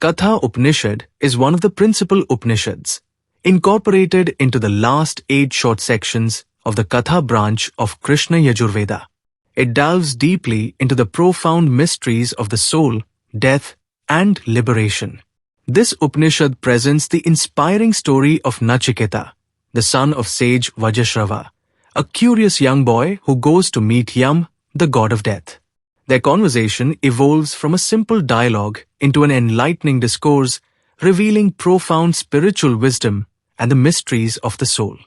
Katha Upanishad is one of the principal Upanishads, incorporated into the last 8 short sections of the Katha branch of Krishna Yajurveda. It delves deeply into the profound mysteries of the soul, death, and liberation. This Upanishad presents the inspiring story of Nachiketa, the son of sage Vajashrava, a curious young boy who goes to meet Yam, the god of death. Their conversation evolves from a simple dialogue into an enlightening discourse, revealing profound spiritual wisdom and the mysteries of the soul.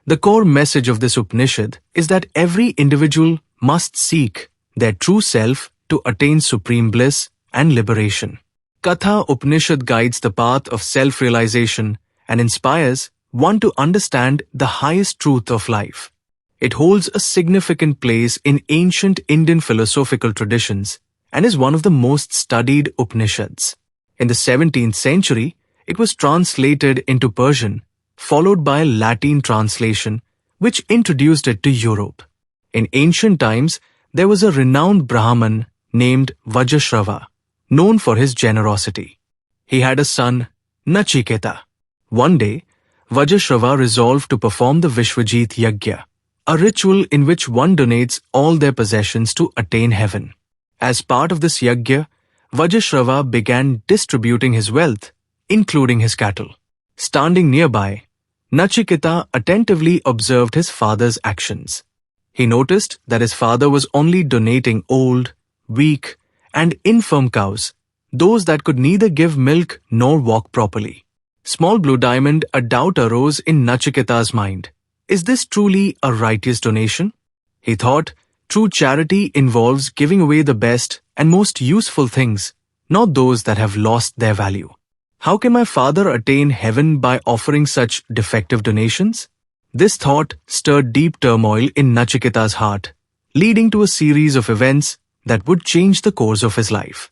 The core message of this Upanishad is that every individual must seek their true self to attain supreme bliss and liberation. Katha Upanishad guides the path of self-realization and inspires one to understand the highest truth of life. It holds a significant place in ancient Indian philosophical traditions and is one of the most studied Upanishads. In the 17th century, it was translated into Persian, followed by a Latin translation, which introduced it to Europe. In ancient times, there was a renowned Brahman named Vajashrava, known for his generosity. He had a son, Nachiketa. One day, Vajashrava resolved to perform the Vishwajit Yagya, a ritual in which one donates all their possessions to attain heaven. As part of this Yagya, Vajashrava began distributing his wealth, including his cattle. Standing nearby, Nachiketa attentively observed his father's actions. He noticed that his father was only donating old, weak, and infirm cows, those that could neither give milk nor walk properly. Small Blue Diamond, a doubt arose in Nachiketa's mind. Is this truly a righteous donation? He thought, true charity involves giving away the best and most useful things, not those that have lost their value. How can my father attain heaven by offering such defective donations? This thought stirred deep turmoil in Nachiketa's heart, leading to a series of events that would change the course of his life.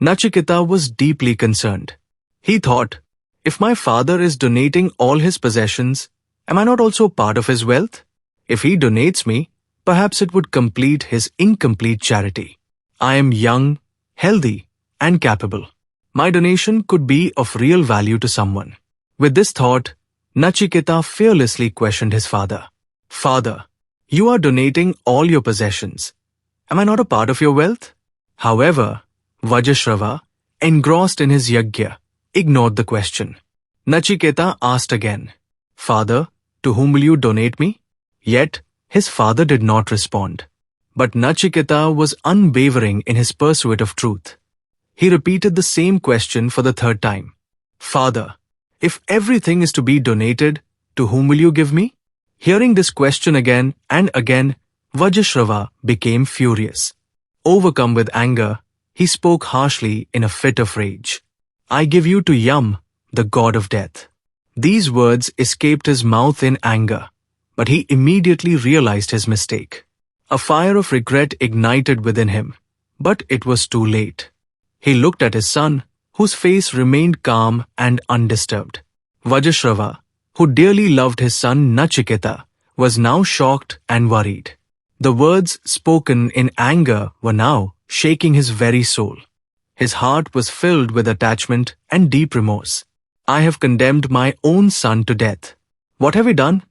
Nachiketa was deeply concerned. He thought, if my father is donating all his possessions, am I not also part of his wealth? If he donates me, perhaps it would complete his incomplete charity. I am young, healthy, and capable. My donation could be of real value to someone. With this thought, Nachiketa fearlessly questioned his father. Father, you are donating all your possessions. Am I not a part of your wealth? However, Vajashrava, engrossed in his yagya, ignored the question. Nachiketa asked again, Father, to whom will you donate me? Yet, his father did not respond. But Nachiketa was unwavering in his pursuit of truth. He repeated the same question for the 3rd time. Father, if everything is to be donated, to whom will you give me? Hearing this question again and again, Vajashrava became furious. Overcome with anger, he spoke harshly in a fit of rage. I give you to Yam, the god of death. These words escaped his mouth in anger, but he immediately realized his mistake. A fire of regret ignited within him, but it was too late. He looked at his son, whose face remained calm and undisturbed. Vajashrava, who dearly loved his son Nachiketa, was now shocked and worried. The words spoken in anger were now shaking his very soul. His heart was filled with attachment and deep remorse. I have condemned my own son to death. What have I done?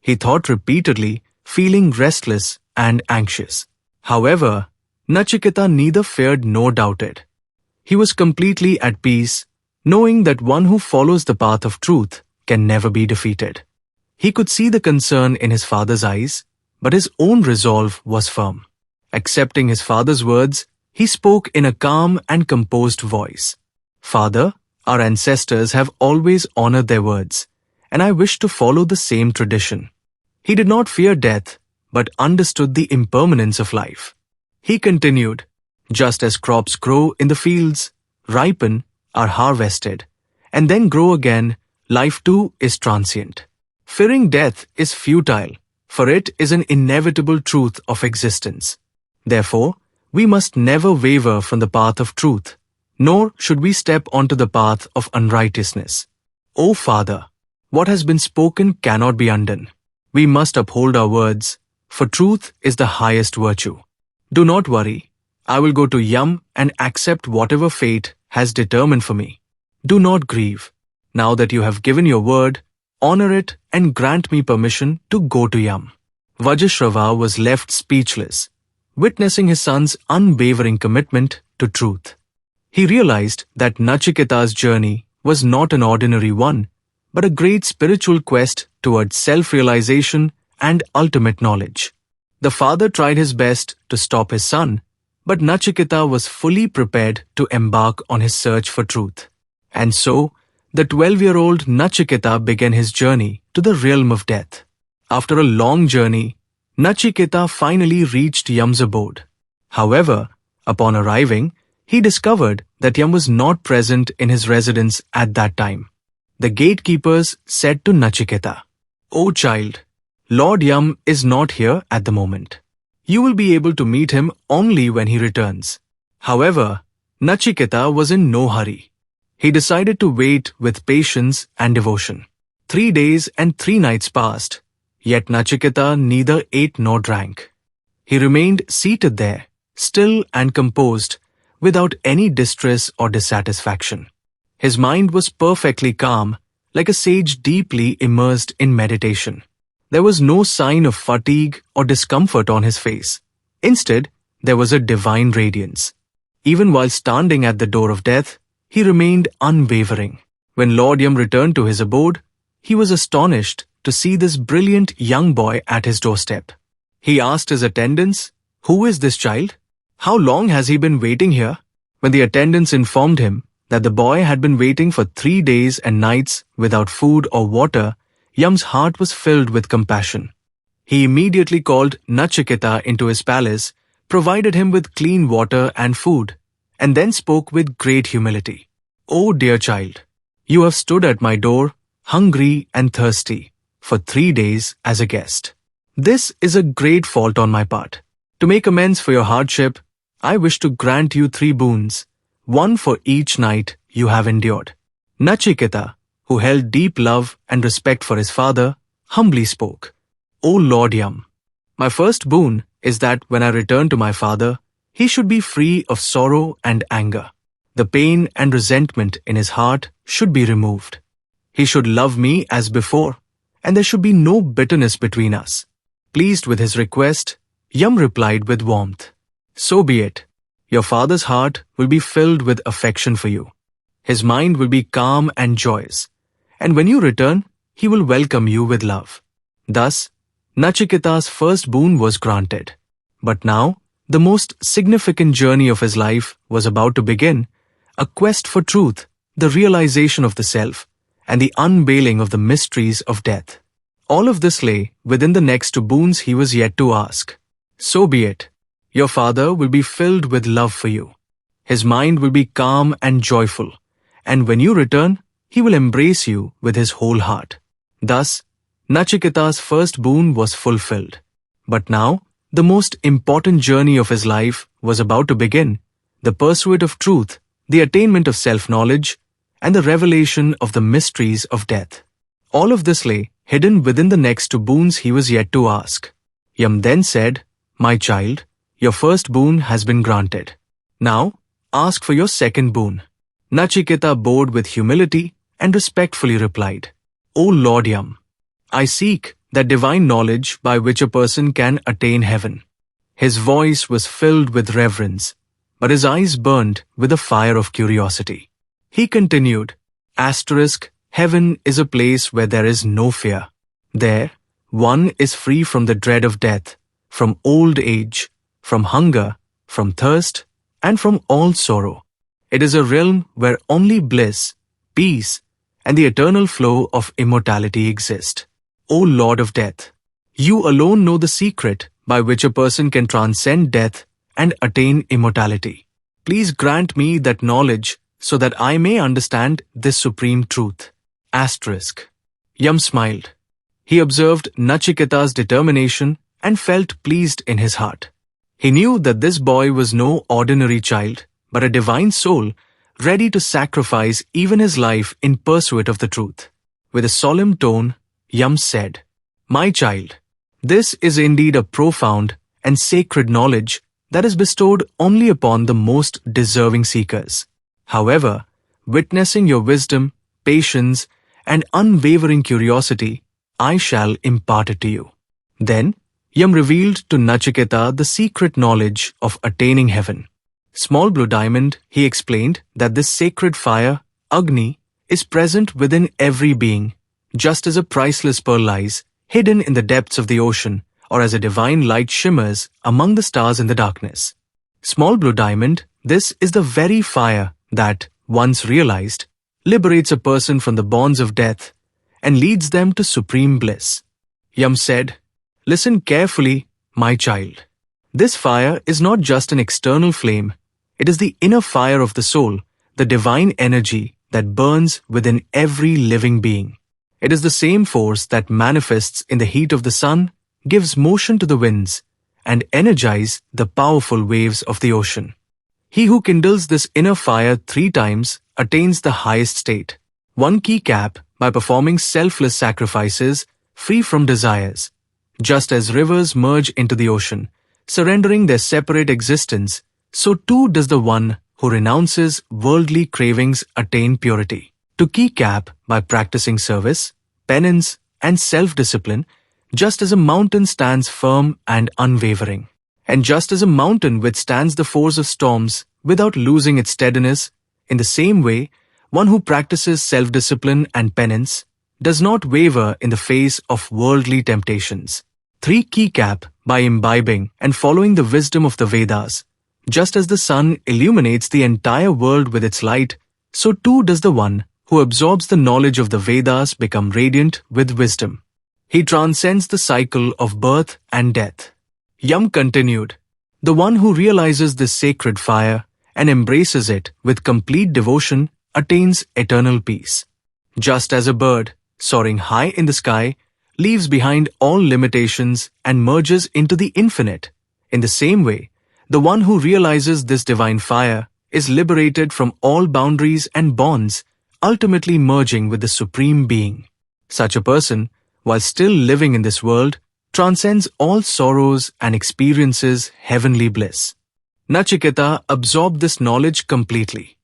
He thought repeatedly, feeling restless and anxious. However, Nachiketa neither feared nor doubted. He was completely at peace, knowing that one who follows the path of truth can never be defeated. He could see the concern in his father's eyes, but his own resolve was firm. Accepting his father's words, he spoke in a calm and composed voice. Father, our ancestors have always honored their words, and I wish to follow the same tradition. He did not fear death, but understood the impermanence of life. He continued, just as crops grow in the fields, ripen, are harvested, and then grow again, life too is transient. Fearing death is futile, for it is an inevitable truth of existence. Therefore, we must never waver from the path of truth, nor should we step onto the path of unrighteousness. O Father, what has been spoken cannot be undone. We must uphold our words, for truth is the highest virtue. Do not worry. I will go to Yam and accept whatever fate has determined for me. Do not grieve. Now that you have given your word, honor it and grant me permission to go to Yam." Vajashrava was left speechless, witnessing his son's unwavering commitment to truth. He realized that Nachiketa's journey was not an ordinary one, but a great spiritual quest towards self-realization and ultimate knowledge. The father tried his best to stop his son, but Nachiketa was fully prepared to embark on his search for truth. And so, the 12-year-old Nachiketa began his journey to the realm of death. After a long journey, Nachiketa finally reached Yam's abode. However, upon arriving, he discovered that Yam was not present in his residence at that time. The gatekeepers said to Nachiketa, "O child, Lord Yam is not here at the moment. You will be able to meet him only when he returns." However, Nachiketa was in no hurry. He decided to wait with patience and devotion. 3 days and 3 nights passed, yet Nachiketa neither ate nor drank. He remained seated there, still and composed, without any distress or dissatisfaction. His mind was perfectly calm, like a sage deeply immersed in meditation. There was no sign of fatigue or discomfort on his face. Instead, there was a divine radiance. Even while standing at the door of death, he remained unwavering. When Lord Yam returned to his abode, he was astonished to see this brilliant young boy at his doorstep. He asked his attendants, "Who is this child? How long has he been waiting here?" When the attendants informed him that the boy had been waiting for 3 days and nights without food or water, Yam's heart was filled with compassion. He immediately called Nachiketa into his palace, provided him with clean water and food, and then spoke with great humility. "O dear child, you have stood at my door, hungry and thirsty, for 3 days as a guest. This is a great fault on my part. To make amends for your hardship, I wish to grant you 3 boons, one for each night you have endured." Nachiketa, who held deep love and respect for his father, humbly spoke, "O Lord Yam, my first boon is that when I return to my father, he should be free of sorrow and anger. The pain and resentment in his heart should be removed. He should love me as before, and there should be no bitterness between us." Pleased with his request, Yam replied with warmth, "So be it. Your father's heart will be filled with affection for you. His mind will be calm and joyous, and when you return, he will welcome you with love." Thus, Nachiketa's first boon was granted. But now, the most significant journey of his life was about to begin, a quest for truth, the realization of the self, and the unveiling of the mysteries of death. All of this lay within the next 2 boons he was yet to ask. "So be it. Your father will be filled with love for you. His mind will be calm and joyful, and when you return, he will embrace you with his whole heart." Thus, Nachiketa's first boon was fulfilled. But now, the most important journey of his life was about to begin, the pursuit of truth, the attainment of self-knowledge, and the revelation of the mysteries of death. All of this lay hidden within the next 2 boons he was yet to ask. Yam then said, "My child, your first boon has been granted. Now, ask for your second boon." Nachiketa bowed with humility and respectfully replied, "O Lord Yam, I seek that divine knowledge by which a person can attain heaven." His voice was filled with reverence, but his eyes burned with the fire of curiosity. He continued, "Heaven is a place where there is no fear. There, one is free from the dread of death, from old age, from hunger, from thirst, and from all sorrow. It is a realm where only bliss, peace, and the eternal flow of immortality exist. O Lord of Death, you alone know the secret by which a person can transcend death and attain immortality. Please grant me that knowledge so that I may understand this supreme truth." Yam smiled. He observed Nachiketa's determination and felt pleased in his heart. He knew that this boy was no ordinary child, but a divine soul ready to sacrifice even his life in pursuit of the truth. With a solemn tone, Yam said, "My child, this is indeed a profound and sacred knowledge that is bestowed only upon the most deserving seekers. However, Witnessing your wisdom, patience, and unwavering curiosity, I shall impart it to you. Then, Yam revealed to Nachiketa the secret knowledge of attaining heaven. Small blue diamond, he explained that this sacred fire, Agni, is present within every being, just as a priceless pearl lies hidden in the depths of the ocean, or as a divine light shimmers among the stars in the darkness. Small blue diamond, this is the very fire that, once realized, liberates a person from the bonds of death and leads them to supreme bliss. Yam said, "Listen carefully, my child. This fire is not just an external flame, it is the inner fire of the soul, the divine energy that burns within every living being. It is the same force that manifests in the heat of the sun, gives motion to the winds, and energizes the powerful waves of the ocean. He who kindles this inner fire 3 times attains the highest state. One key cap by performing selfless sacrifices free from desires. Just as rivers merge into the ocean, surrendering their separate existence, so too does the one who renounces worldly cravings attain purity. To key cap by practicing service, penance, and self-discipline, just as a mountain stands firm and unwavering. And just as a mountain withstands the force of storms without losing its steadiness, in the same way, one who practices self-discipline and penance does not waver in the face of worldly temptations. 3 key cap by imbibing and following the wisdom of the Vedas. Just as the sun illuminates the entire world with its light, so too does the one who absorbs the knowledge of the Vedas become radiant with wisdom. He transcends the cycle of birth and death." Yam continued, "The one who realizes this sacred fire and embraces it with complete devotion attains eternal peace. Just as a bird, soaring high in the sky, leaves behind all limitations and merges into the infinite, in the same way, the one who realizes this divine fire is liberated from all boundaries and bonds, ultimately merging with the Supreme Being. Such a person, while still living in this world, transcends all sorrows and experiences heavenly bliss." Nachiketa absorbed this knowledge completely.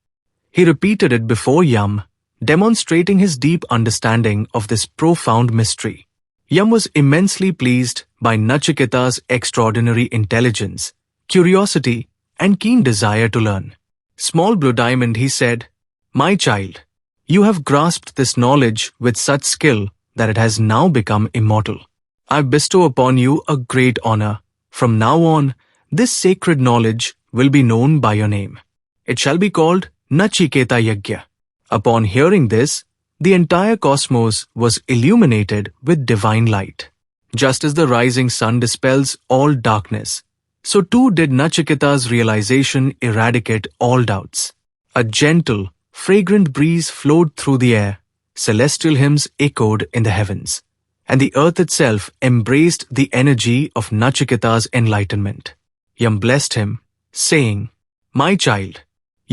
He repeated it before Yam, demonstrating his deep understanding of this profound mystery. Yam was immensely pleased by Nachiketa's extraordinary intelligence, curiosity, and keen desire to learn. "Small blue diamond," he said, "My child, you have grasped this knowledge with such skill that it has now become immortal. I bestow upon you a great honor. From now on, this sacred knowledge will be known by your name. It shall be called Nachiketa Yagya." Upon hearing this, the entire cosmos was illuminated with divine light. Just as the rising sun dispels all darkness, so too did Nachiketa's realization eradicate all doubts. A gentle, fragrant breeze flowed through the air, celestial hymns echoed in the heavens, and the earth itself embraced the energy of Nachiketa's enlightenment. Yam blessed him, saying, "My child,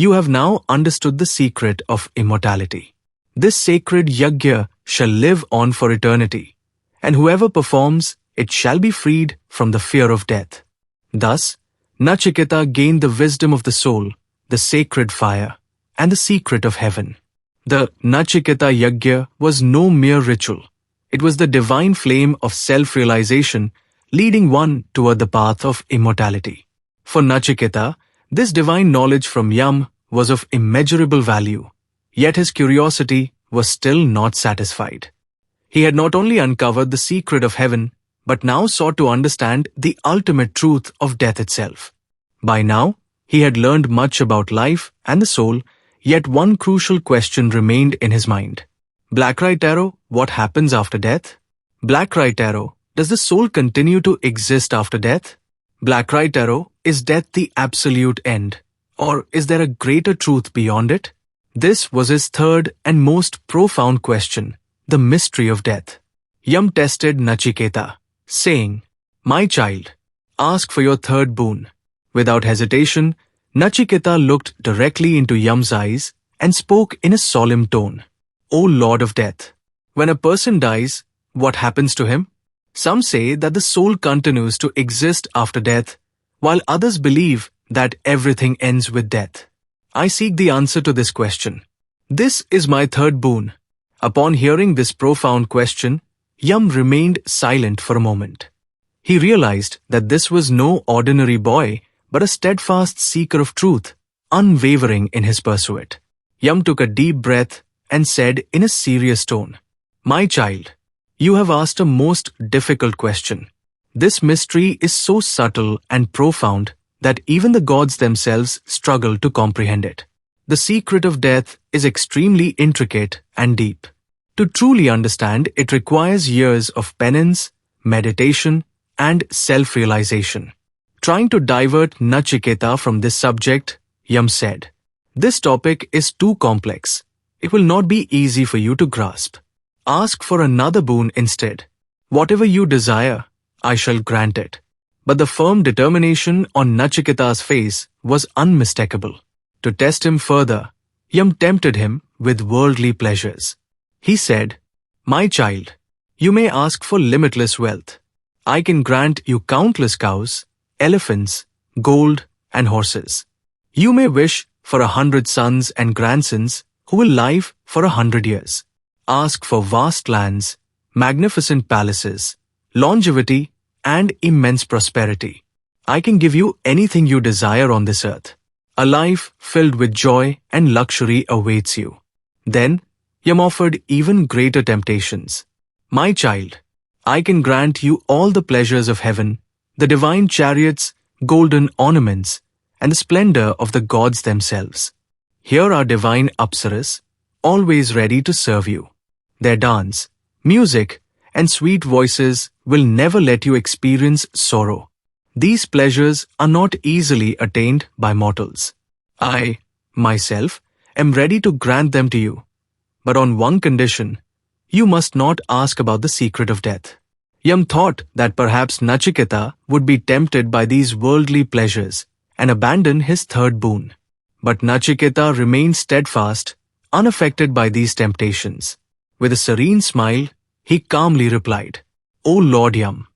you have now understood the secret of immortality. This sacred yagya shall live on for eternity, and whoever performs it shall be freed from the fear of death." Thus, Nachiketa gained the wisdom of the soul, the sacred fire, and the secret of heaven. The Nachiketa Yagya was no mere ritual. It was the divine flame of self-realization leading one toward the path of immortality. For Nachiketa, this divine knowledge from Yam was of immeasurable value, yet his curiosity was still not satisfied. He had not only uncovered the secret of heaven, but now sought to understand the ultimate truth of death itself. By now, he had learned much about life and the soul, yet one crucial question remained in his mind. Black Rai Tarot, what happens after death? Black Rai Tarot, does the soul continue to exist after death? Black Rai Tarot, is death the absolute end? Or is there a greater truth beyond it? This was his third and most profound question, the mystery of death. Yam tested Nachiketa, saying, "My child, ask for your third boon." Without hesitation, Nachiketa looked directly into Yam's eyes and spoke in a solemn tone. "O Lord of Death, when a person dies, what happens to him? Some say that the soul continues to exist after death, while others believe that everything ends with death. I seek the answer to this question. This is my third boon. Upon hearing this profound question, Yam remained silent for a moment. He realized that this was no ordinary boy, but a steadfast seeker of truth, unwavering in his pursuit. Yam took a deep breath and said in a serious tone, "My child, you have asked a most difficult question. This mystery is so subtle and profound that even the gods themselves struggle to comprehend it. The secret of death is extremely intricate and deep. To truly understand, it requires years of penance, meditation, and self-realization." Trying to divert Nachiketa from this subject, Yam said, "This topic is too complex. It will not be easy for you to grasp. Ask for another boon instead. Whatever you desire, I shall grant it." But the firm determination on Nachiketa's face was unmistakable. To test him further, Yam tempted him with worldly pleasures. He said, "My child, you may ask for limitless wealth. I can grant you countless cows, elephants, gold, and horses. You may wish for 100 sons and grandsons who will live for 100 years. Ask for vast lands, magnificent palaces, longevity, and immense prosperity. I can give you anything you desire on this earth. A life filled with joy and luxury awaits you." Then, Yam offered even greater temptations. "My child, I can grant you all the pleasures of heaven, the divine chariots, golden ornaments, and the splendor of the gods themselves. Here are divine Apsaras, always ready to serve you. Their dance, music, and sweet voices will never let you experience sorrow. These pleasures are not easily attained by mortals. I, myself, am ready to grant them to you. But on one condition, you must not ask about the secret of death." Yam thought that perhaps Nachiketa would be tempted by these worldly pleasures and abandon his third boon. But Nachiketa remained steadfast, unaffected by these temptations. With a serene smile, he calmly replied, "O Lord Yam,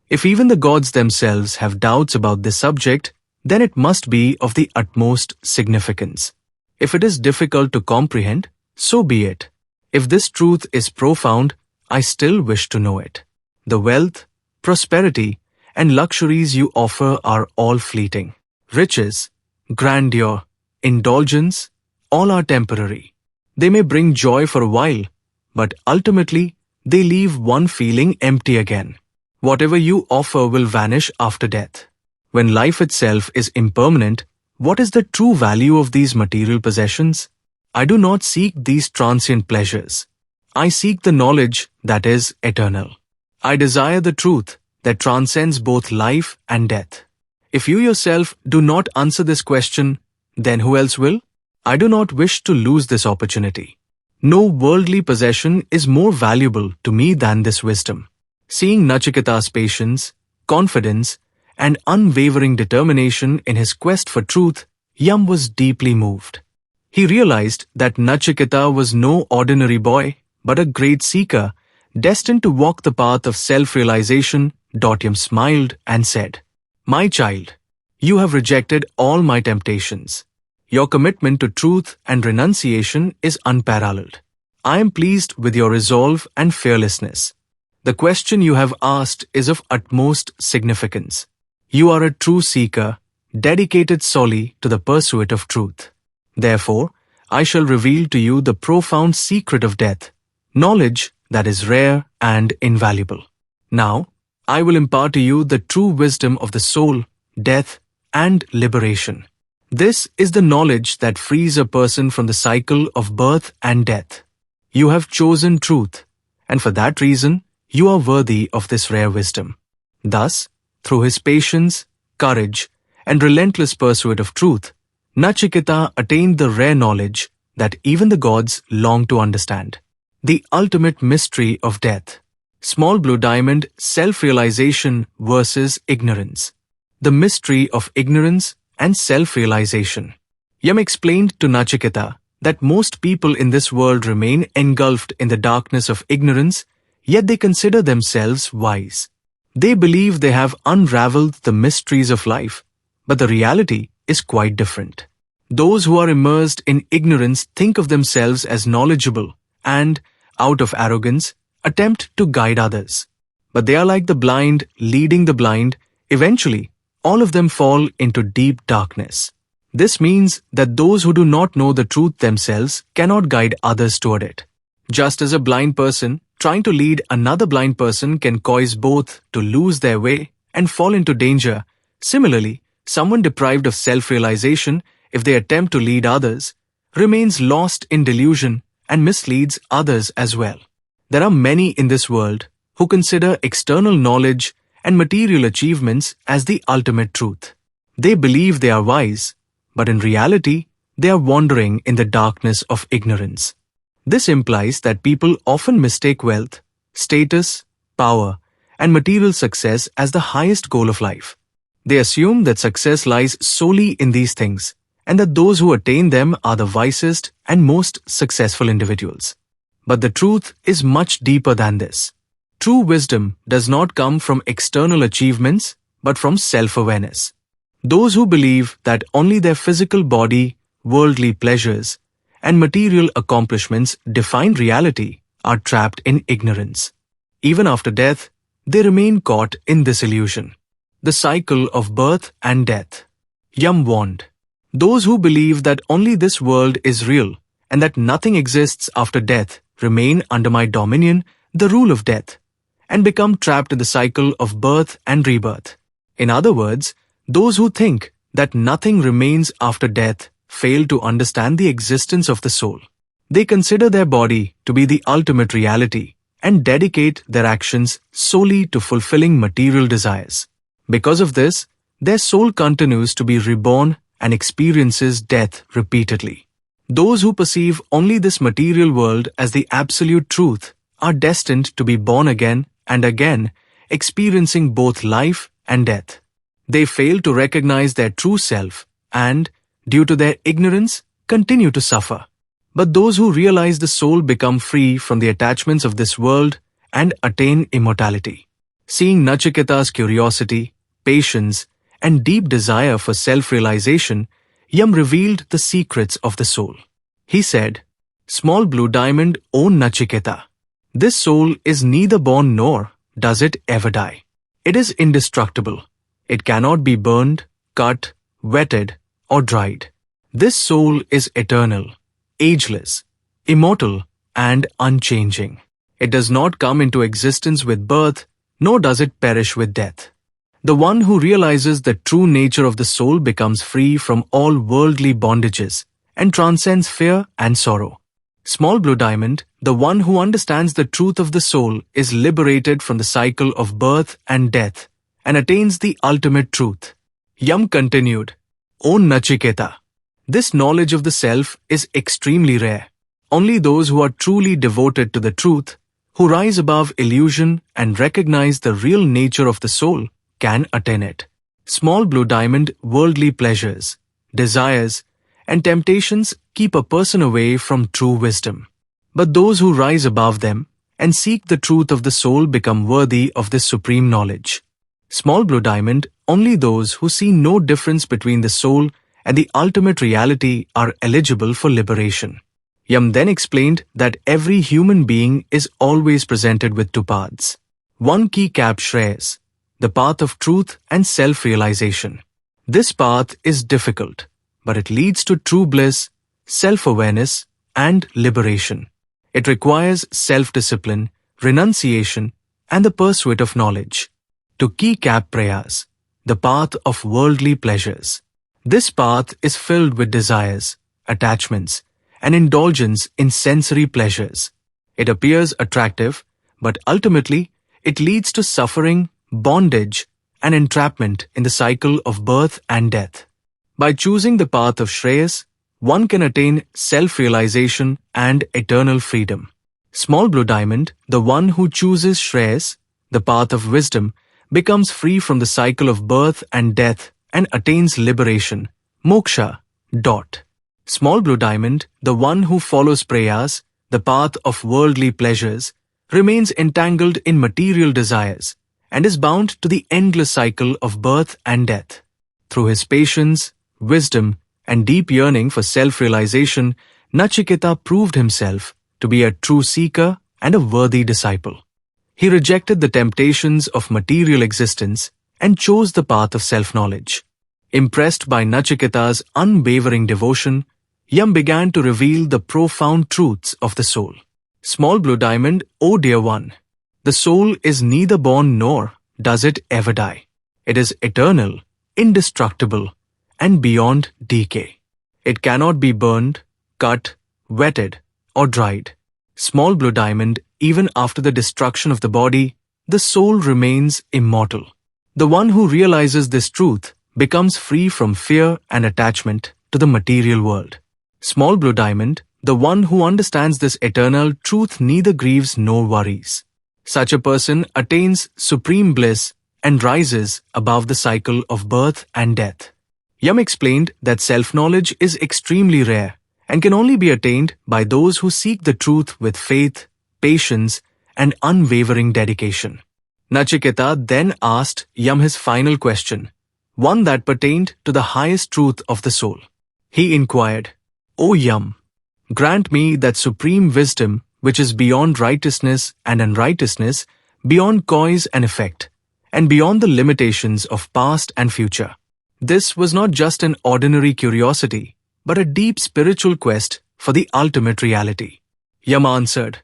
if even the gods themselves have doubts about this subject, then it must be of the utmost significance. If it is difficult to comprehend, so be it. If this truth is profound, I still wish to know it. The wealth, prosperity, and luxuries you offer are all fleeting. Riches, grandeur, indulgence, all are temporary. They may bring joy for a while, but ultimately, they leave one feeling empty again. Whatever you offer will vanish after death. When life itself is impermanent, what is the true value of these material possessions? I do not seek these transient pleasures. I seek the knowledge that is eternal. I desire the truth that transcends both life and death. If you yourself do not answer this question, then who else will? I do not wish to lose this opportunity. No worldly possession is more valuable to me than this wisdom." Seeing Nachiketa's patience, confidence, and unwavering determination in his quest for truth, Yam was deeply moved. He realized that Nachiketa was no ordinary boy, but a great seeker, destined to walk the path of self-realization. Yam smiled and said, "My child, you have rejected all my temptations. Your commitment to truth and renunciation is unparalleled. I am pleased with your resolve and fearlessness. The question you have asked is of utmost significance. You are a true seeker, dedicated solely to the pursuit of truth. Therefore, I shall reveal to you the profound secret of death, knowledge that is rare and invaluable. Now, I will impart to you the true wisdom of the soul, death, and liberation. This is the knowledge that frees a person from the cycle of birth and death. You have chosen truth, and for that reason, you are worthy of this rare wisdom." Thus, through his patience, courage, and relentless pursuit of truth, Nachiketa attained the rare knowledge that even the gods long to understand. The ultimate mystery of death. Small Blue Diamond, self-realization versus ignorance. The mystery of ignorance and self-realization. Yam explained to Nachiketa that most people in this world remain engulfed in the darkness of ignorance, yet they consider themselves wise. They believe they have unraveled the mysteries of life, but the reality is quite different. Those who are immersed in ignorance think of themselves as knowledgeable and, out of arrogance, attempt to guide others. But they are like the blind leading the blind. Eventually, all of them fall into deep darkness. This means that those who do not know the truth themselves cannot guide others toward it. Just as a blind person trying to lead another blind person can cause both to lose their way and fall into danger, similarly, someone deprived of self-realization, if they attempt to lead others, remains lost in delusion and misleads others as well. There are many in this world who consider external knowledge and material achievements as the ultimate truth. They believe they are wise, but in reality, they are wandering in the darkness of ignorance. This implies that people often mistake wealth, status, power, and material success as the highest goal of life. They assume that success lies solely in these things, and that those who attain them are the wisest and most successful individuals. But the truth is much deeper than this. True wisdom does not come from external achievements, but from self-awareness. Those who believe that only their physical body, worldly pleasures, and material accomplishments define reality are trapped in ignorance. Even after death, they remain caught in this illusion. The cycle of birth and death. Yam warned, those who believe that only this world is real and that nothing exists after death remain under my dominion, the rule of death, and become trapped in the cycle of birth and rebirth. In other words, those who think that nothing remains after death fail to understand the existence of the soul. They consider their body to be the ultimate reality and dedicate their actions solely to fulfilling material desires. Because of this, their soul continues to be reborn and experiences death repeatedly. Those who perceive only this material world as the absolute truth are destined to be born again and again, experiencing both life and death. They fail to recognize their true self and, due to their ignorance, continue to suffer. But those who realize the soul become free from the attachments of this world and attain immortality. Seeing Nachiketa's curiosity, patience, and deep desire for self-realization, Yam revealed the secrets of the soul. He said, "Small blue diamond, O Nachiketa, this soul is neither born nor does it ever die. It is indestructible. It cannot be burned, cut, wetted, or dried. This soul is eternal, ageless, immortal, and unchanging. It does not come into existence with birth, nor does it perish with death. The one who realizes the true nature of the soul becomes free from all worldly bondages and transcends fear and sorrow. Small blue diamond, the one who understands the truth of the soul is liberated from the cycle of birth and death and attains the ultimate truth." Yam continued, "O Nachiketa, this knowledge of the self is extremely rare. Only those who are truly devoted to the truth, who rise above illusion and recognize the real nature of the soul, can attain it. Small blue diamond, worldly pleasures, desires, and temptations keep a person away from true wisdom. But those who rise above them and seek the truth of the soul become worthy of this supreme knowledge. Small blue diamond, only those who see no difference between the soul and the ultimate reality are eligible for liberation." Yam then explained that every human being is always presented with two paths. One key cap Shreyas, the path of truth and self-realization. This path is difficult, but it leads to true bliss, self-awareness, and liberation. It requires self-discipline, renunciation, and the pursuit of knowledge. To key cap Prayas, the path of worldly pleasures. This path is filled with desires, attachments, and indulgence in sensory pleasures. It appears attractive, but ultimately, it leads to suffering, bondage, and entrapment in the cycle of birth and death. By choosing the path of Shreyas, one can attain self-realization and eternal freedom. Small blue diamond, the one who chooses Shreyas, the path of wisdom, becomes free from the cycle of birth and death and attains liberation, moksha. Small blue diamond, the one who follows Prayas, the path of worldly pleasures, remains entangled in material desires and is bound to the endless cycle of birth and death. Through his patience, wisdom, and deep yearning for self-realization, Nachiketa proved himself to be a true seeker and a worthy disciple. He rejected the temptations of material existence and chose the path of self-knowledge. Impressed by Nachiketa's unwavering devotion, Yam began to reveal the profound truths of the soul. Small Blue Diamond, O dear one, the soul is neither born nor does it ever die. It is eternal, indestructible, and beyond decay. It cannot be burned, cut, wetted, or dried. Small Blue Diamond, even after the destruction of the body, the soul remains immortal. The one who realizes this truth becomes free from fear and attachment to the material world. Small Blue Diamond, the one who understands this eternal truth neither grieves nor worries. Such a person attains supreme bliss and rises above the cycle of birth and death. Yam explained that self-knowledge is extremely rare and can only be attained by those who seek the truth with faith, patience, and unwavering dedication. Nachiketa then asked Yam his final question, one that pertained to the highest truth of the soul. He inquired, O Yam, grant me that supreme wisdom which is beyond righteousness and unrighteousness, beyond cause and effect, and beyond the limitations of past and future. This was not just an ordinary curiosity, but a deep spiritual quest for the ultimate reality. Yam answered,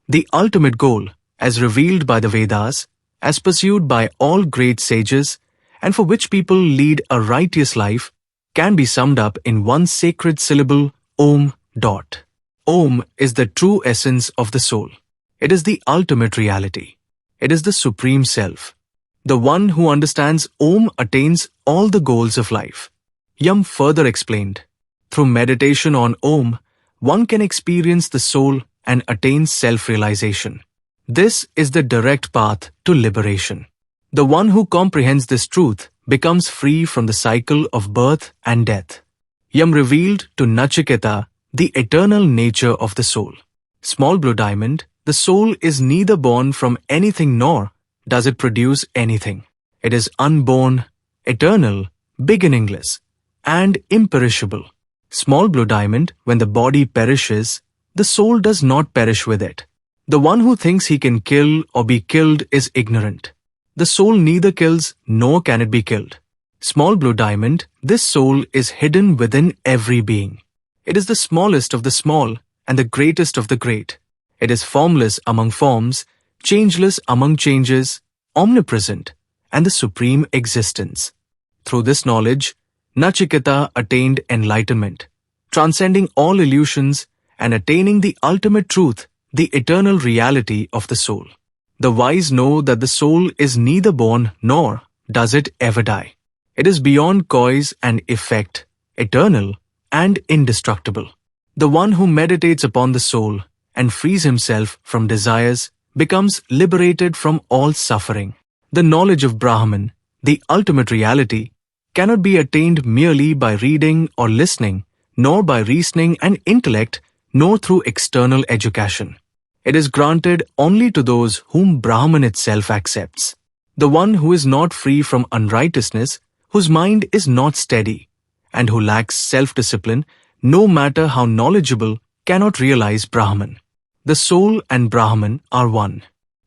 the ultimate goal, as revealed by the Vedas, as pursued by all great sages, and for which people lead a righteous life, can be summed up in one sacred syllable, Om. Om is the true essence of the soul. It is the ultimate reality. It is the supreme self. The one who understands Om attains all the goals of life. Yam further explained, through meditation on Om, one can experience the soul and attain self-realization. This is the direct path to liberation. The one who comprehends this truth becomes free from the cycle of birth and death. Yam revealed to Nachiketa the eternal nature of the soul. Small Blue Diamond, the soul is neither born from anything nor does it produce anything. It is unborn, eternal, beginningless, and imperishable. Small Blue Diamond, when the body perishes, the soul does not perish with it. The one who thinks he can kill or be killed is ignorant. The soul neither kills nor can it be killed. Small Blue Diamond, this soul is hidden within every being. It is the smallest of the small and the greatest of the great. It is formless among forms, changeless among changes, omnipresent, and the supreme existence. Through this knowledge, Nachiketa attained enlightenment, transcending all illusions and attaining the ultimate truth, the eternal reality of the soul. The wise know that the soul is neither born nor does it ever die. It is beyond cause and effect, eternal, and indestructible. The one who meditates upon the soul and frees himself from desires becomes liberated from all suffering. The knowledge of Brahman, the ultimate reality, cannot be attained merely by reading or listening, nor by reasoning and intellect, nor through external education. It is granted only to those whom Brahman itself accepts. The one who is not free from unrighteousness, whose mind is not steady, and who lacks self-discipline, no matter how knowledgeable, cannot realize Brahman. The soul and Brahman are one.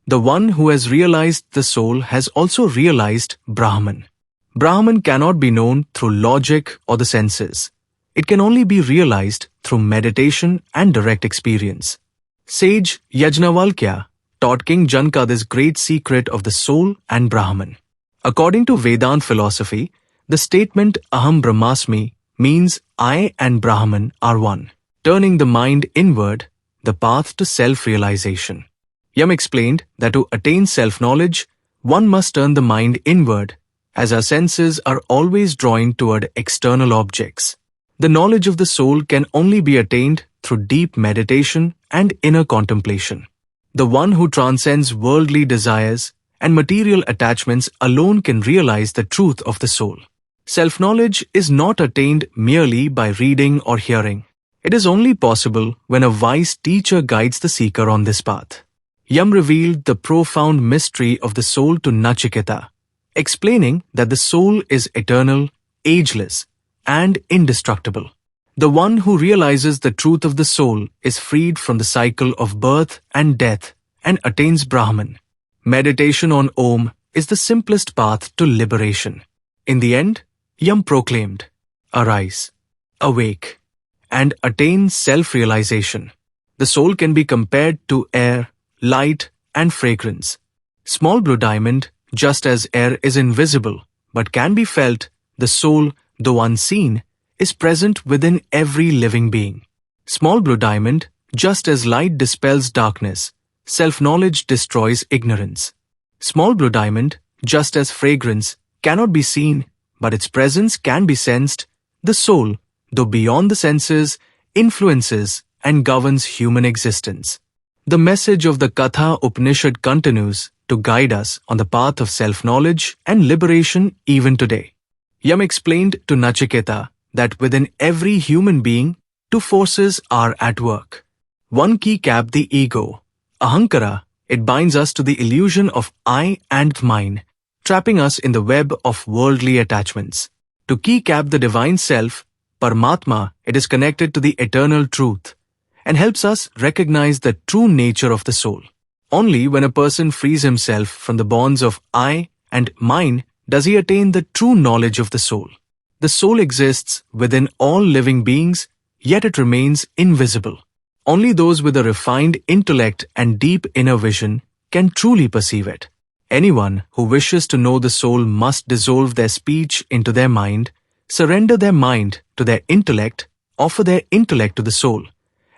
The one who has realized the soul has also realized Brahman. Brahman cannot be known through logic or the senses. It can only be realized through meditation and direct experience. Sage Yajnavalkya taught King Janaka this great secret of the soul and Brahman. According to Vedanta philosophy, the statement Aham Brahmasmi means I and Brahman are one, turning the mind inward, the path to self-realization. Yam explained that to attain self-knowledge, one must turn the mind inward, as our senses are always drawing toward external objects. The knowledge of the soul can only be attained through deep meditation and inner contemplation. The one who transcends worldly desires and material attachments alone can realize the truth of the soul. Self-knowledge is not attained merely by reading or hearing. It is only possible when a wise teacher guides the seeker on this path. Yam revealed the profound mystery of the soul to Nachiketa, explaining that the soul is eternal, ageless, and indestructible. The one who realizes the truth of the soul is freed from the cycle of birth and death and attains Brahman. Meditation on Om is the simplest path to liberation. In the end, Yam proclaimed, "Arise, awake, and attain self-realization." The soul can be compared to air, light, and fragrance. Small blue diamond, just as air is invisible but can be felt, the soul, though unseen, is present within every living being. Small blue diamond, just as light dispels darkness, self-knowledge destroys ignorance. Small blue diamond, just as fragrance, cannot be seen, but its presence can be sensed. The soul, though beyond the senses, influences and governs human existence. The message of the Katha Upanishad continues to guide us on the path of self-knowledge and liberation even today. Yam explained to Nachiketa that within every human being, two forces are at work. One keycap the ego, Ahankara. It binds us to the illusion of I and mine, trapping us in the web of worldly attachments. To keycap the divine self, Paramatma, it is connected to the eternal truth and helps us recognize the true nature of the soul. Only when a person frees himself from the bonds of I and mine does he attain the true knowledge of the soul. The soul exists within all living beings, yet it remains invisible. Only those with a refined intellect and deep inner vision can truly perceive it. Anyone who wishes to know the soul must dissolve their speech into their mind, surrender their mind to their intellect, offer their intellect to the soul,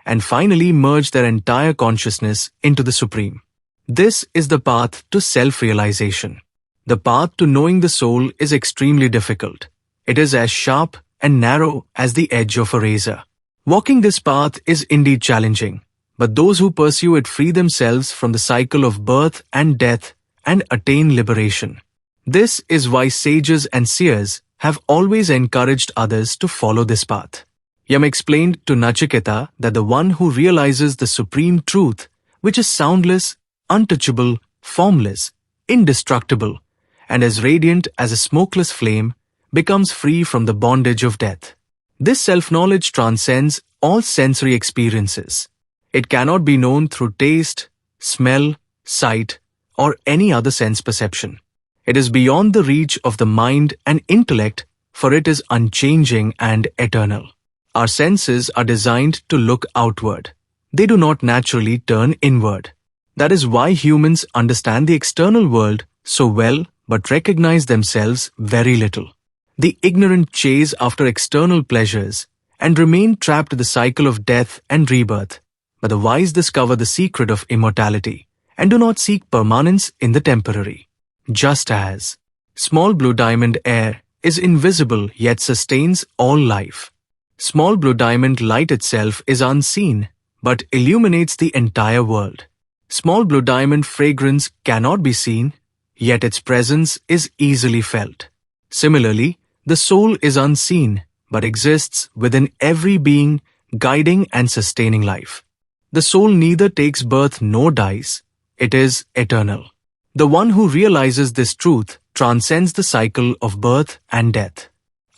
and finally merge their entire consciousness into the Supreme. This is the path to self-realization. The path to knowing the soul is extremely difficult. It is as sharp and narrow as the edge of a razor. Walking this path is indeed challenging, but those who pursue it free themselves from the cycle of birth and death and attain liberation. This is why sages and seers have always encouraged others to follow this path. Yam explained to Nachiketa that the one who realizes the supreme truth, which is soundless, untouchable, formless, indestructible, and as radiant as a smokeless flame, becomes free from the bondage of death. This self-knowledge transcends all sensory experiences. It cannot be known through taste, smell, sight, or any other sense perception. It is beyond the reach of the mind and intellect, for it is unchanging and eternal. Our senses are designed to look outward. They do not naturally turn inward. That is why humans understand the external world so well but recognize themselves very little. The ignorant chase after external pleasures and remain trapped in the cycle of death and rebirth, but the wise discover the secret of immortality and do not seek permanence in the temporary. Just as small blue diamond air is invisible yet sustains all life, small blue diamond light itself is unseen but illuminates the entire world. Small blue diamond fragrance cannot be seen, yet its presence is easily felt. Similarly, the soul is unseen but exists within every being, guiding and sustaining life. The soul neither takes birth nor dies. It is eternal. The one who realizes this truth transcends the cycle of birth and death.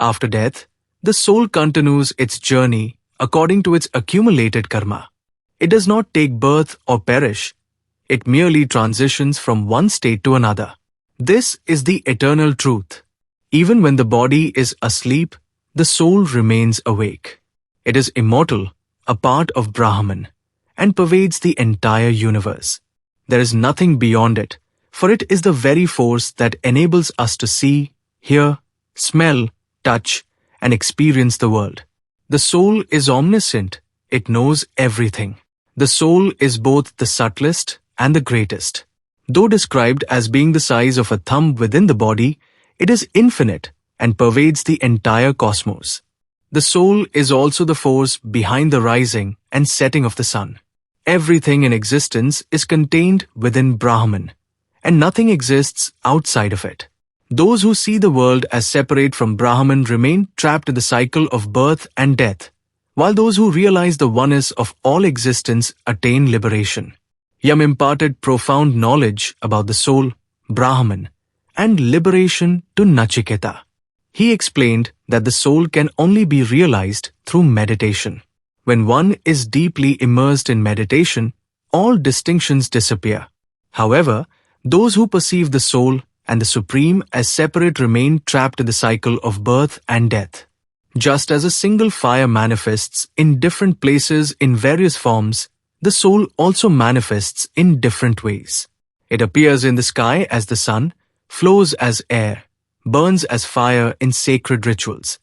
After death, the soul continues its journey according to its accumulated karma. It does not take birth or perish. It merely transitions from one state to another. This is the eternal truth. Even when the body is asleep, the soul remains awake. It is immortal, a part of Brahman, and pervades the entire universe. There is nothing beyond it, for it is the very force that enables us to see, hear, smell, touch, and experience the world. The soul is omniscient. It knows everything. The soul is both the subtlest and the greatest. Though described as being the size of a thumb within the body, it is infinite and pervades the entire cosmos. The soul is also the force behind the rising and setting of the sun. Everything in existence is contained within Brahman, and nothing exists outside of it. Those who see the world as separate from Brahman remain trapped in the cycle of birth and death, while those who realize the oneness of all existence attain liberation. Yam imparted profound knowledge about the soul, Brahman, and liberation to Nachiketa. He explained that the soul can only be realized through meditation. When one is deeply immersed in meditation, all distinctions disappear. However, those who perceive the soul and the Supreme as separate remain trapped in the cycle of birth and death. Just as a single fire manifests in different places in various forms, the soul also manifests in different ways. It appears in the sky as the sun, flows as air, burns as fire in sacred rituals,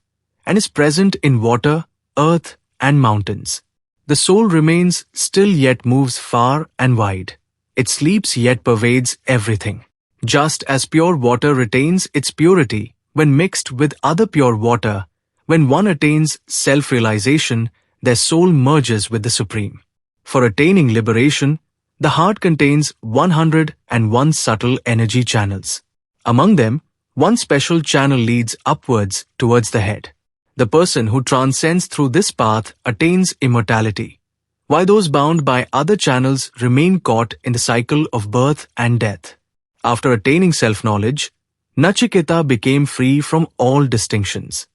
and is present in water, earth, and mountains. The soul remains still yet moves far and wide. It sleeps yet pervades everything. Just as pure water retains its purity when mixed with other pure water, when one attains self-realization, their soul merges with the Supreme. For attaining liberation, the heart contains 101 subtle energy channels. Among them, one special channel leads upwards towards the head. The person who transcends through this path attains immortality, while those bound by other channels remain caught in the cycle of birth and death. After attaining self-knowledge, Nachiketa became free from all distinctions.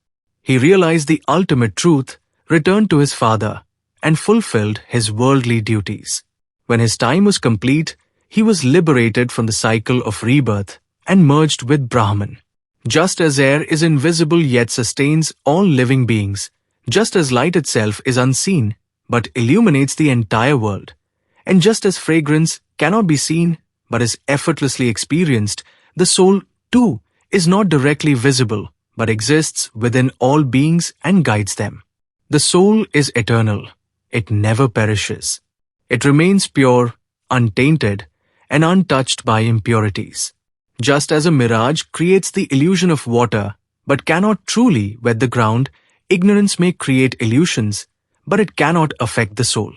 He realized the ultimate truth, returned to his father, and fulfilled his worldly duties. When his time was complete, he was liberated from the cycle of rebirth and merged with Brahman. Just as air is invisible yet sustains all living beings, just as light itself is unseen but illuminates the entire world, and just as fragrance cannot be seen but is effortlessly experienced, the soul, too, is not directly visible but exists within all beings and guides them. The soul is eternal. It never perishes. It remains pure, untainted, and untouched by impurities. Just as a mirage creates the illusion of water but cannot truly wet the ground, ignorance may create illusions, but it cannot affect the soul.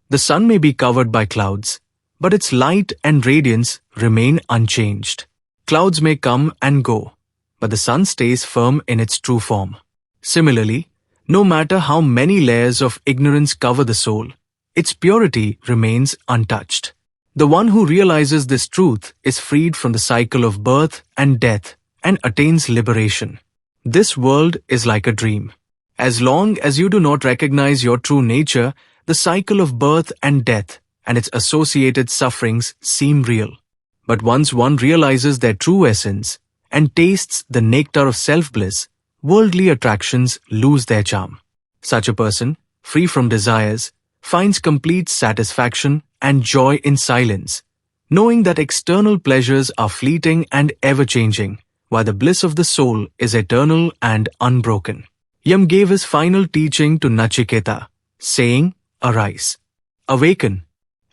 The sun may be covered by clouds, but its light and radiance remain unchanged. Clouds may come and go, but the sun stays firm in its true form. Similarly, no matter how many layers of ignorance cover the soul, its purity remains untouched. The one who realizes this truth is freed from the cycle of birth and death and attains liberation. This world is like a dream. As long as you do not recognize your true nature, the cycle of birth and death and its associated sufferings seem real. But once one realizes their true essence and tastes the nectar of self-bliss, worldly attractions lose their charm. Such a person, free from desires, finds complete satisfaction and joy in silence, knowing that external pleasures are fleeting and ever-changing, while the bliss of the soul is eternal and unbroken. Yam gave his final teaching to Nachiketa, saying, "Arise, awaken,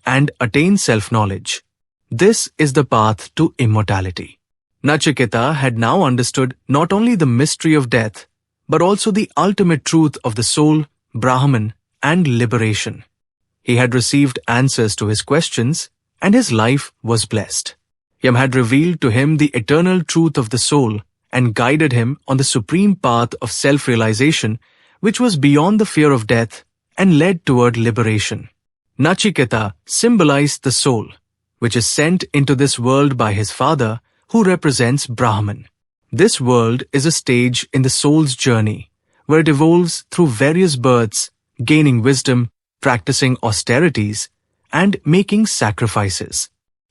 and attain self-knowledge. This is the path to immortality." Nachiketa had now understood not only the mystery of death, but also the ultimate truth of the soul, Brahman, and liberation. He had received answers to his questions, and his life was blessed. Yam had revealed to him the eternal truth of the soul and guided him on the supreme path of self-realization, which was beyond the fear of death and led toward liberation. Nachiketa symbolized the soul, which is sent into this world by his father, who represents Brahman. This world is a stage in the soul's journey, where it evolves through various births, gaining wisdom, practicing austerities, and making sacrifices.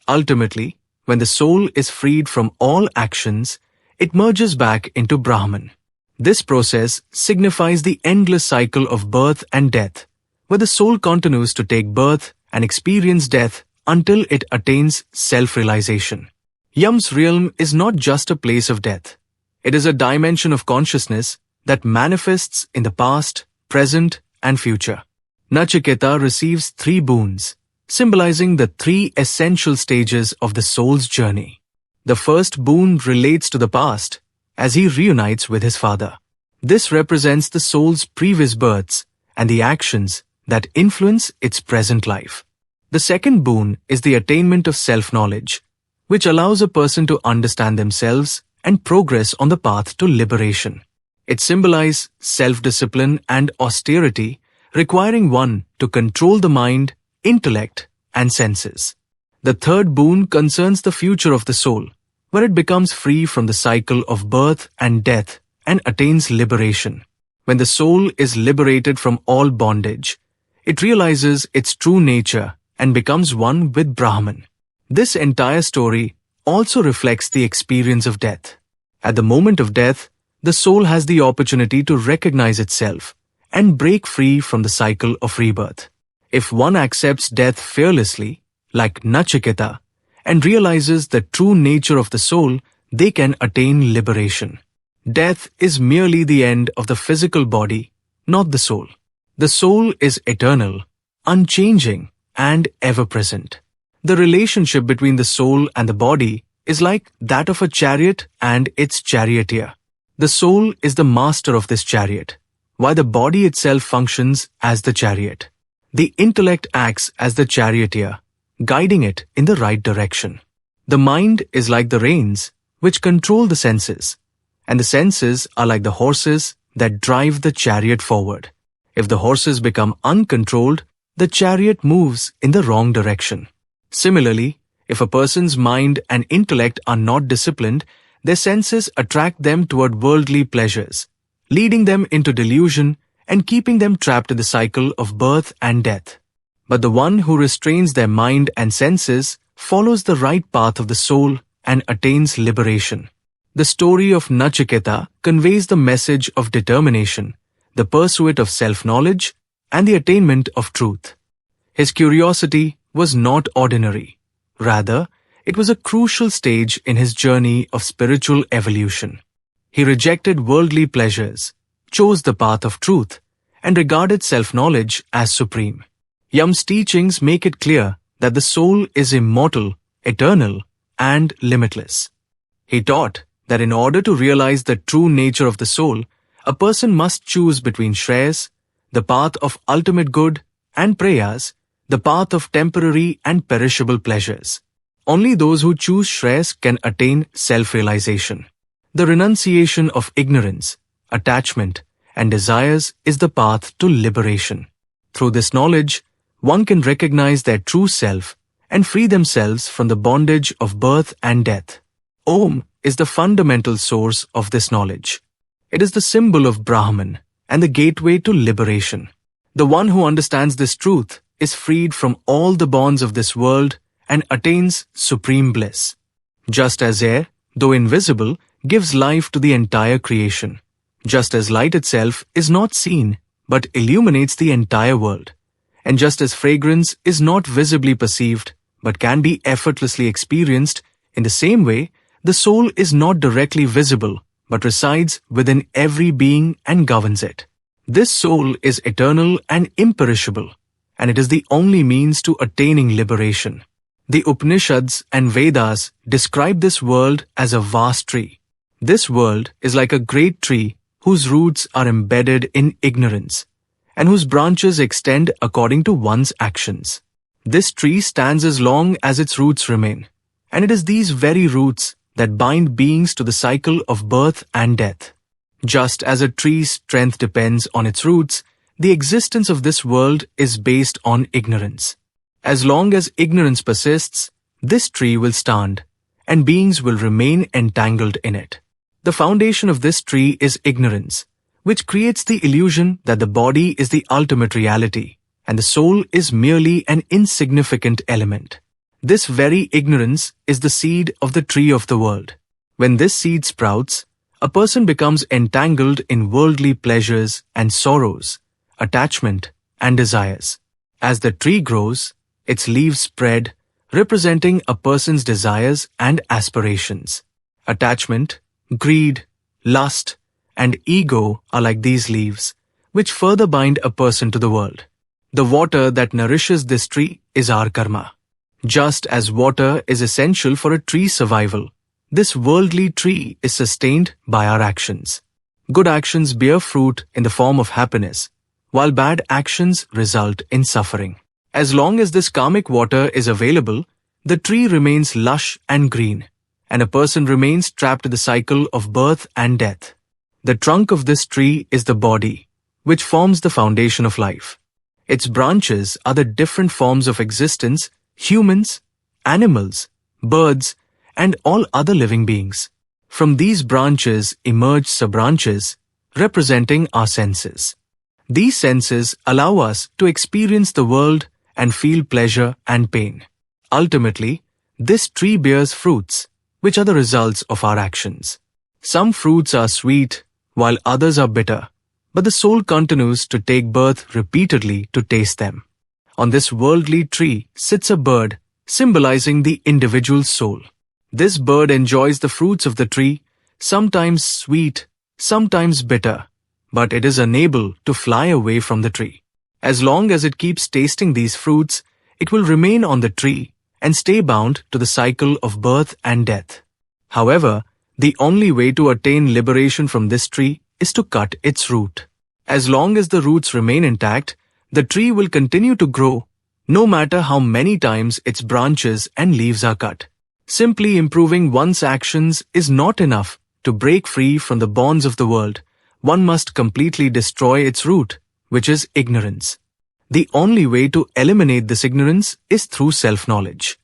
Ultimately, when the soul is freed from all actions, it merges back into Brahman. This process signifies the endless cycle of birth and death, where the soul continues to take birth and experience death until it attains self-realization. Yam's realm is not just a place of death. It is a dimension of consciousness that manifests in the past, present, and future. Nachiketa receives 3 boons, symbolizing the 3 essential stages of the soul's journey. The first boon relates to the past, as he reunites with his father. This represents the soul's previous births and the actions that influence its present life. The second boon is the attainment of self-knowledge, which allows a person to understand themselves and progress on the path to liberation. It symbolizes self-discipline and austerity, requiring one to control the mind, intellect, and senses. The third boon concerns the future of the soul, where it becomes free from the cycle of birth and death and attains liberation. When the soul is liberated from all bondage, it realizes its true nature and becomes one with Brahman. This entire story also reflects the experience of death. At the moment of death, the soul has the opportunity to recognize itself and break free from the cycle of rebirth. If one accepts death fearlessly, like Nachiketa, and realizes the true nature of the soul, they can attain liberation. Death is merely the end of the physical body, not the soul. The soul is eternal, unchanging, and ever-present. The relationship between the soul and the body is like that of a chariot and its charioteer. The soul is the master of this chariot, while the body itself functions as the chariot. The intellect acts as the charioteer, guiding it in the right direction. The mind is like the reins, which control the senses, and the senses are like the horses that drive the chariot forward. If the horses become uncontrolled, the chariot moves in the wrong direction. Similarly, if a person's mind and intellect are not disciplined, their senses attract them toward worldly pleasures, leading them into delusion and keeping them trapped in the cycle of birth and death. But the one who restrains their mind and senses follows the right path of the soul and attains liberation. The story of Nachiketa conveys the message of determination, the pursuit of self-knowledge, and the attainment of truth. His curiosity was not ordinary. Rather, it was a crucial stage in his journey of spiritual evolution. He rejected worldly pleasures, chose the path of truth, and regarded self-knowledge as supreme. Yam's teachings make it clear that the soul is immortal, eternal, and limitless. He taught that in order to realize the true nature of the soul, a person must choose between Shreyas, the path of ultimate good, and Preyas, the path of temporary and perishable pleasures. Only those who choose Shreyas can attain self-realization. The renunciation of ignorance, attachment, and desires is the path to liberation. Through this knowledge, one can recognize their true self and free themselves from the bondage of birth and death. Om is the fundamental source of this knowledge. It is the symbol of Brahman and the gateway to liberation. The one who understands this truth is freed from all the bonds of this world and attains supreme bliss. Just as air, though invisible, gives life to the entire creation. Just as light itself is not seen but illuminates the entire world. And just as fragrance is not visibly perceived but can be effortlessly experienced, in the same way, the soul is not directly visible but resides within every being and governs it. This soul is eternal and imperishable, and it is the only means to attaining liberation. The Upanishads and Vedas describe this world as a vast tree. This world is like a great tree whose roots are embedded in ignorance, and whose branches extend according to one's actions. This tree stands as long as its roots remain, and it is these very roots that bind beings to the cycle of birth and death. Just as a tree's strength depends on its roots, the existence of this world is based on ignorance. As long as ignorance persists, this tree will stand, and beings will remain entangled in it. The foundation of this tree is ignorance, which creates the illusion that the body is the ultimate reality, and the soul is merely an insignificant element. This very ignorance is the seed of the tree of the world. When this seed sprouts, a person becomes entangled in worldly pleasures and sorrows, attachment and desires. As the tree grows, its leaves spread, representing a person's desires and aspirations. Attachment, greed, lust, and ego are like these leaves, which further bind a person to the world. The water that nourishes this tree is our karma. Just as water is essential for a tree's survival, this worldly tree is sustained by our actions. Good actions bear fruit in the form of happiness, while bad actions result in suffering. As long as this karmic water is available, the tree remains lush and green, and a person remains trapped in the cycle of birth and death. The trunk of this tree is the body, which forms the foundation of life. Its branches are the different forms of existence, humans, animals, birds, and all other living beings. From these branches emerge sub-branches representing our senses. These senses allow us to experience the world and feel pleasure and pain. Ultimately, this tree bears fruits, which are the results of our actions. Some fruits are sweet, while others are bitter, but the soul continues to take birth repeatedly to taste them. On this worldly tree sits a bird, symbolizing the individual soul. This bird enjoys the fruits of the tree, sometimes sweet, sometimes bitter, but it is unable to fly away from the tree. As long as it keeps tasting these fruits, it will remain on the tree and stay bound to the cycle of birth and death. However, the only way to attain liberation from this tree is to cut its root. As long as the roots remain intact, the tree will continue to grow, no matter how many times its branches and leaves are cut. Simply improving one's actions is not enough to break free from the bonds of the world. One must completely destroy its root, which is ignorance. The only way to eliminate this ignorance is through self-knowledge.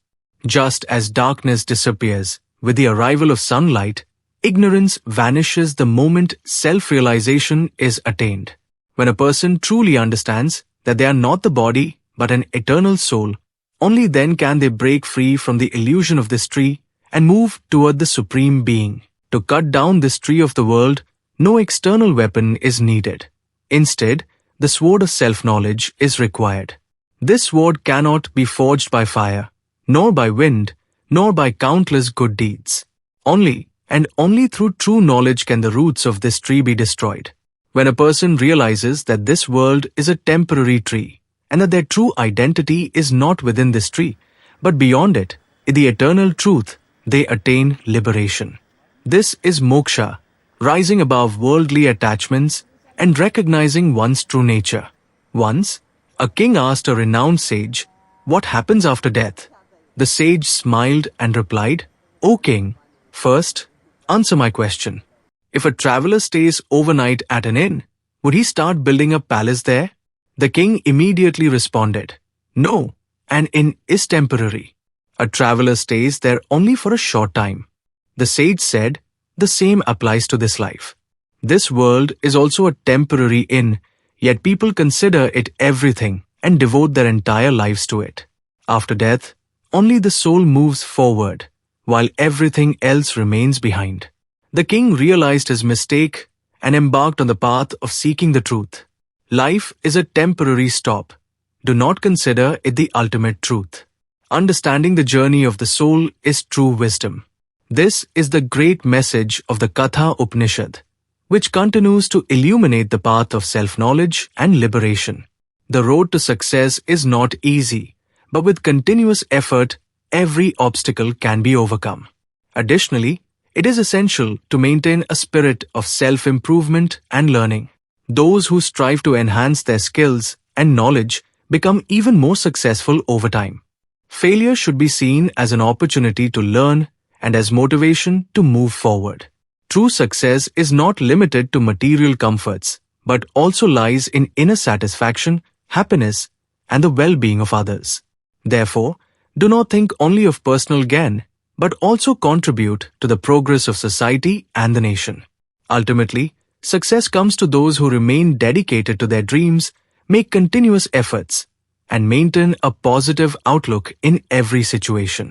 Just as darkness disappears with the arrival of sunlight, ignorance vanishes the moment self-realization is attained. When a person truly understands that they are not the body but an eternal soul, only then can they break free from the illusion of this tree and move toward the Supreme Being. To cut down this tree of the world, no external weapon is needed. Instead, the sword of self-knowledge is required. This sword cannot be forged by fire, nor by wind, nor by countless good deeds. Only and only through true knowledge can the roots of this tree be destroyed. When a person realizes that this world is a temporary tree, and that their true identity is not within this tree, but beyond it, in the eternal truth, they attain liberation. This is moksha, rising above worldly attachments and recognizing one's true nature. Once, a king asked a renowned sage, "What happens after death?" The sage smiled and replied, "O king, first, answer my question. If a traveler stays overnight at an inn, would he start building a palace there?" The king immediately responded, "No, an inn is temporary. A traveler stays there only for a short time." The sage said, "The same applies to this life. This world is also a temporary inn, yet people consider it everything and devote their entire lives to it. After death, only the soul moves forward, while everything else remains behind." The king realized his mistake and embarked on the path of seeking the truth. Life is a temporary stop. Do not consider it the ultimate truth. Understanding the journey of the soul is true wisdom. This is the great message of the Katha Upanishad, which continues to illuminate the path of self-knowledge and liberation. The road to success is not easy, but with continuous effort, every obstacle can be overcome. Additionally, it is essential to maintain a spirit of self-improvement and learning. Those who strive to enhance their skills and knowledge become even more successful over time. Failure should be seen as an opportunity to learn and as motivation to move forward. True success is not limited to material comforts, but also lies in inner satisfaction, happiness, and the well-being of others. Therefore, do not think only of personal gain, but also contribute to the progress of society and the nation. Ultimately, success comes to those who remain dedicated to their dreams, make continuous efforts, and maintain a positive outlook in every situation.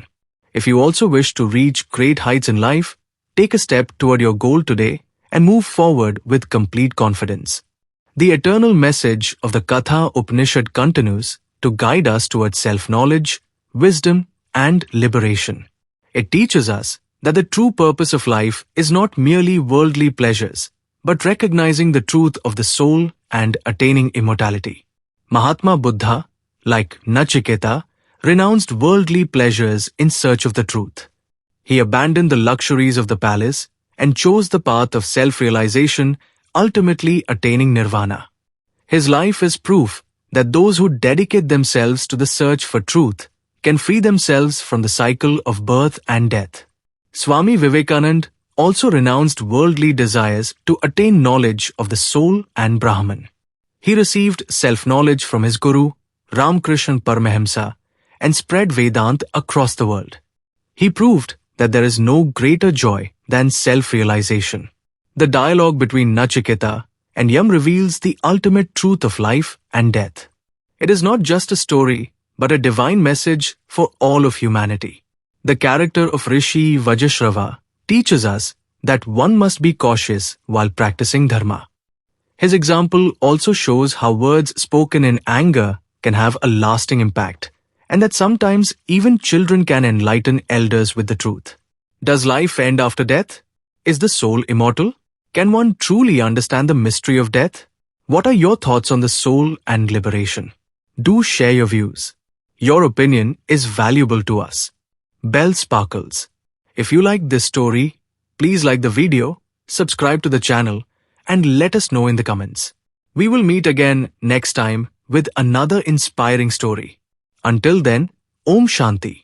If you also wish to reach great heights in life, take a step toward your goal today and move forward with complete confidence. The eternal message of the Katha Upanishad continues to guide us towards self-knowledge, wisdom, and liberation. It teaches us that the true purpose of life is not merely worldly pleasures, but recognizing the truth of the soul and attaining immortality. Mahatma Buddha, like Nachiketa, renounced worldly pleasures in search of the truth. He abandoned the luxuries of the palace and chose the path of self-realization, ultimately attaining nirvana. His life is proof that those who dedicate themselves to the search for truth can free themselves from the cycle of birth and death. Swami Vivekananda also renounced worldly desires to attain knowledge of the soul and Brahman. He received self-knowledge from his guru, Ramakrishna Paramahamsa, and spread Vedanta across the world. He proved that there is no greater joy than self-realization. The dialogue between Nachiketa and Yam reveals the ultimate truth of life and death. It is not just a story, but a divine message for all of humanity. The character of Rishi Vajashrava teaches us that one must be cautious while practicing dharma. His example also shows how words spoken in anger can have a lasting impact, and that sometimes even children can enlighten elders with the truth. Does life end after death? Is the soul immortal? Can one truly understand the mystery of death? What are your thoughts on the soul and liberation? Do share your views. Your opinion is valuable to us. Bell sparkles. If you like this story, please like the video, subscribe to the channel, and let us know in the comments. We will meet again next time with another inspiring story. Until then, Om Shanti.